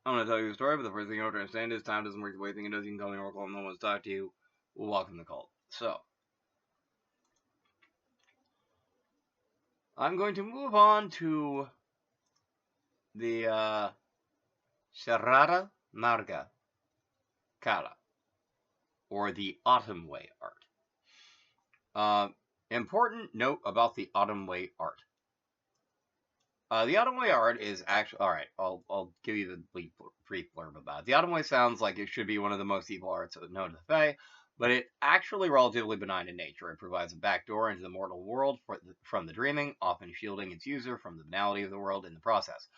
I'm going to tell you a story, but the first thing you have to understand is time doesn't work the way you think it does. You can call me Oracle and no one's talk to you. We'll welcome the cult. So, I'm going to move on to the Sharada Marga Kala, or the Autumn Way art. Important note about the Autumn Way art. The Autumn Way art is actually alright. I'll give you the brief blurb about it. The Autumn Way sounds like it should be one of the most evil arts known to the Fae, but it's actually relatively benign in nature. It provides a backdoor into the mortal world from the dreaming, often shielding its user from the banality of the world in the process.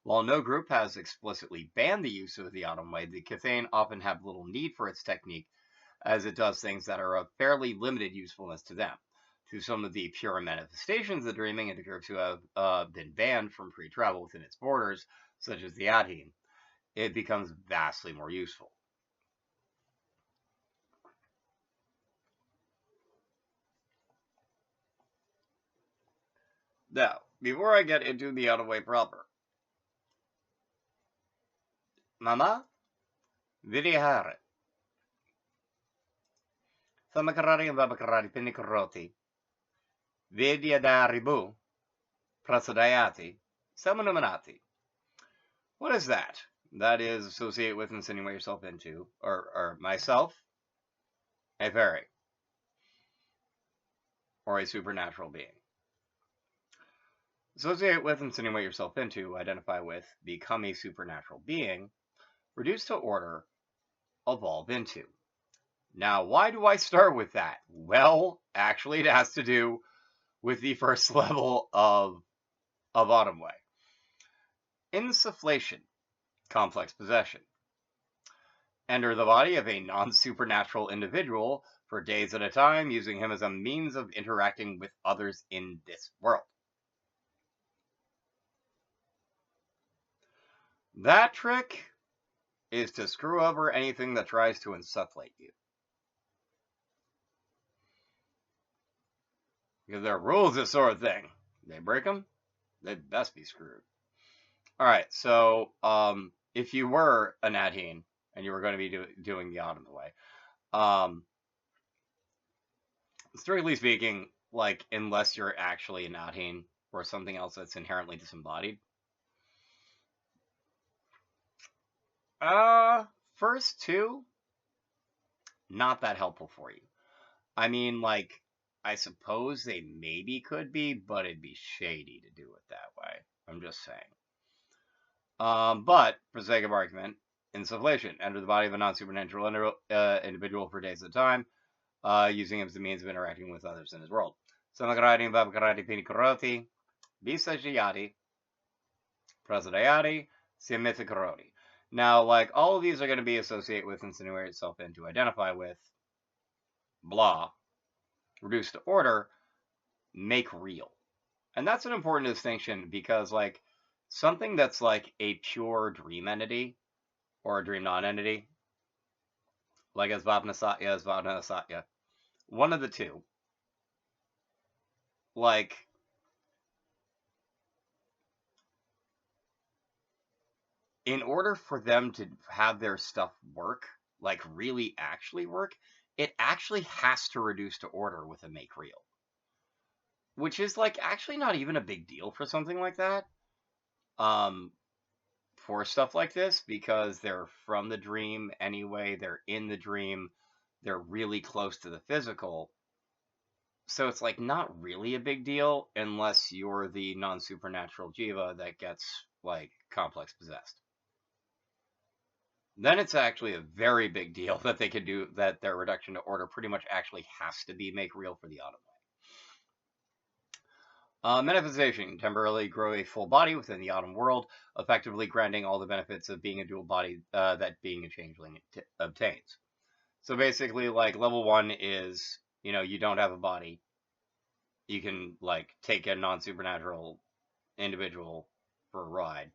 While no group has explicitly banned the use of the Autumn Way, the Cathane often have little need for its technique, as it does things that are of fairly limited usefulness to them. To some of the pure manifestations of dreaming and to groups who have been banned from free travel within its borders, such as the Adhin, it becomes vastly more useful. Now, before I get into the Autumn Way proper, Mama Vidihare, Thamakarari and Babakarari Pinikaroti, Vidyadaribu, Prasadayati, Samanamanati. What is that? That is associate with, insinuate yourself into, or myself, a fairy, or a supernatural being. Associate with, insinuate yourself into, identify with, become a supernatural being, reduce to order, evolve into. Now, why do I start with that? Well, actually, it has to do with the first level of Autumn Way. Insufflation, complex possession. Enter the body of a non-supernatural individual for days at a time, using him as a means of interacting with others in this world. That trick is to screw over anything that tries to insufflate you. Because there are rules to this sort of thing. They break them, they'd best be screwed. Alright, so if you were an Adheen and you were going to be doing the Autumn Way, strictly speaking, like, unless you're actually an Adheen or something else that's inherently disembodied, first two, not that helpful for you. I mean, like, I suppose they maybe could be, but it'd be shady to do it that way. I'm just saying. But, for the sake of argument, insufflation. Enter the body of a non-supernatural individual for days at a time, using him as a means of interacting with others in his world. Samakarati, Babakarati, Pinikaroti, Bisajiyati, Prasadayati, Simithikaroti. Now, like, all of these are going to be associate with, insinuate itself into, identify with, blah, reduce to order, make real. And that's an important distinction because, like, something that's like a pure dream entity or a dream non-entity, like Svapna Satya, one of the two, like, in order for them to have their stuff work, like really actually work, it actually has to reduce to order with a make real. Which is, like, actually not even a big deal for something like that. For stuff like this, because they're from the dream anyway, they're in the dream, they're really close to the physical. So it's, like, not really a big deal unless you're the non-supernatural Jiva that gets, like, complex possessed. Then it's actually a very big deal that they can do, that their reduction to order pretty much actually has to be make real for the Autumn Way. Manifestation, temporarily grow a full body within the Autumn world, effectively granting all the benefits of being a dual body that being a changeling obtains. So basically, like, level 1 is, you know, you don't have a body. You can, like, take a non-supernatural individual for a ride,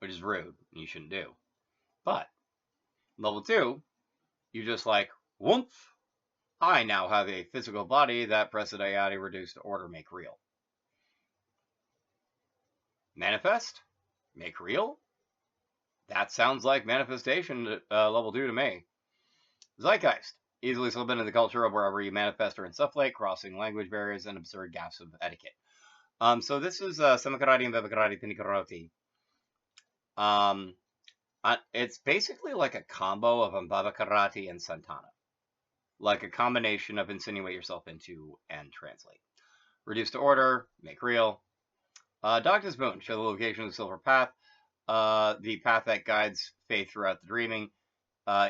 which is rude, and you shouldn't do. But level 2, you just, like, whoomp, I now have a physical body that Prasadayati reduced to order make real. Manifest, make real, That sounds like manifestation level 2 to me. Zeitgeist. Easily slip into the culture of wherever you manifest or insufflate, crossing language barriers and absurd gaps of etiquette. So this is Samakarati and Bevakarati Pinikaroti. It's basically like a combo of Ambavakarati and Santana. Like a combination of insinuate yourself into and translate. Reduce to order, make real. Doctor's Boon, show the location of the silver path. The path that guides faith throughout the dreaming.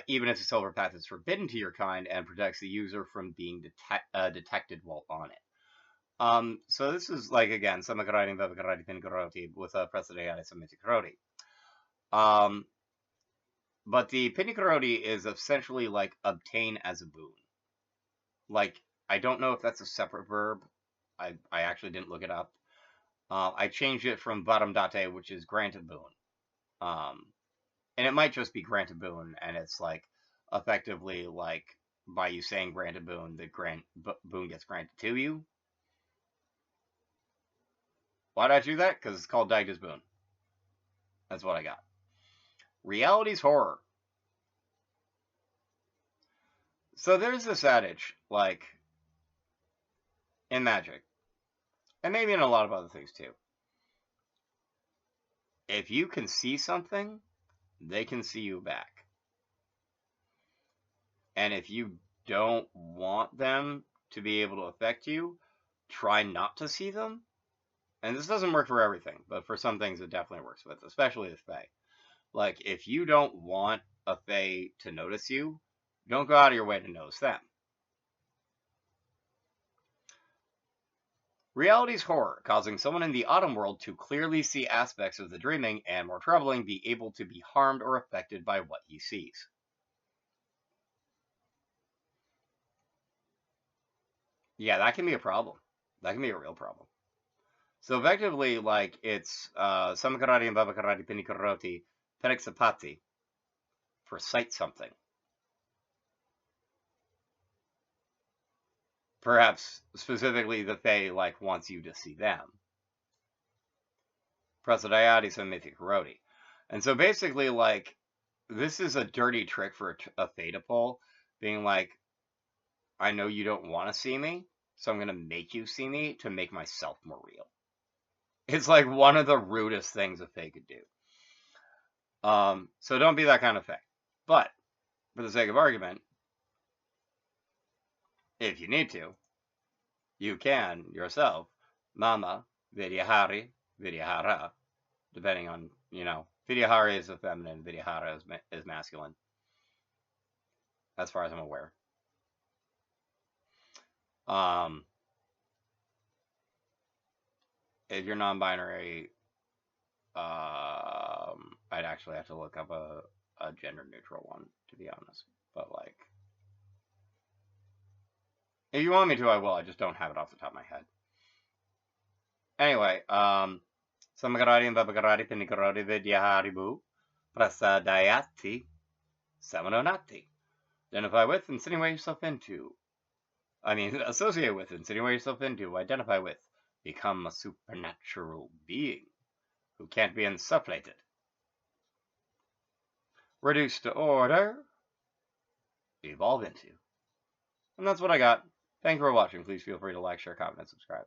Even if the silver path is forbidden to your kind and protects the user from being detected while on it. So this is like, again, Samakarati and Bevakarati Pinikaroti with a Prasadayati Samitikaroti. But the Pinikaroti is essentially like obtain as a boon. Like, I don't know if that's a separate verb. I actually didn't look it up. I changed it from Varamdate, which is grant a boon. And it might just be grant a boon, and it's like effectively like by you saying grant a boon, the boon gets granted to you. Why did I do that? Because it's called Dagda's Boon. That's what I got. Reality's horror. So there's this adage, like, in magic, and maybe in a lot of other things too. If you can see something, they can see you back. And if you don't want them to be able to affect you, try not to see them. And this doesn't work for everything, but for some things it definitely works with, especially the Fae. Like, if you don't want a Fae to notice you, don't go out of your way to notice them. Reality's horror, causing someone in the autumn world to clearly see aspects of the dreaming, and more troubling, be able to be harmed or affected by what he sees. Yeah, that can be a problem. That can be a real problem. So effectively, like, it's Samakarati and Babakarati Pinikaroti Perixapati for sight something. Perhaps specifically the Fae like wants you to see them. Prasadayati Sammithikaroti. And so basically, like, this is a dirty trick for a Fae to pull, being like, I know you don't want to see me, so I'm going to make you see me to make myself more real. It's like one of the rudest things a Fae could do. So don't be that kind of Fae. But, for the sake of argument, if you need to, you can yourself, Mama, Vidyahari, Vidyahara, depending on, Vidyahari is a feminine, Vidyahara is masculine, as far as I'm aware. If you're non-binary, I'd actually have to look up a gender-neutral one, to be honest. But, like, if you want me to, I will. I just don't have it off the top of my head. Anyway, Samagaradi and Babagaradi Pinikaradi Vidyaharibu Prasadayati Samanonati. Identify with, insinuate yourself into. Associate with, insinuate yourself into, identify with. Become a supernatural being who can't be insufflated. Reduce to order. Evolve into. And that's what I got. Thank you for watching. Please feel free to like, share, comment, and subscribe.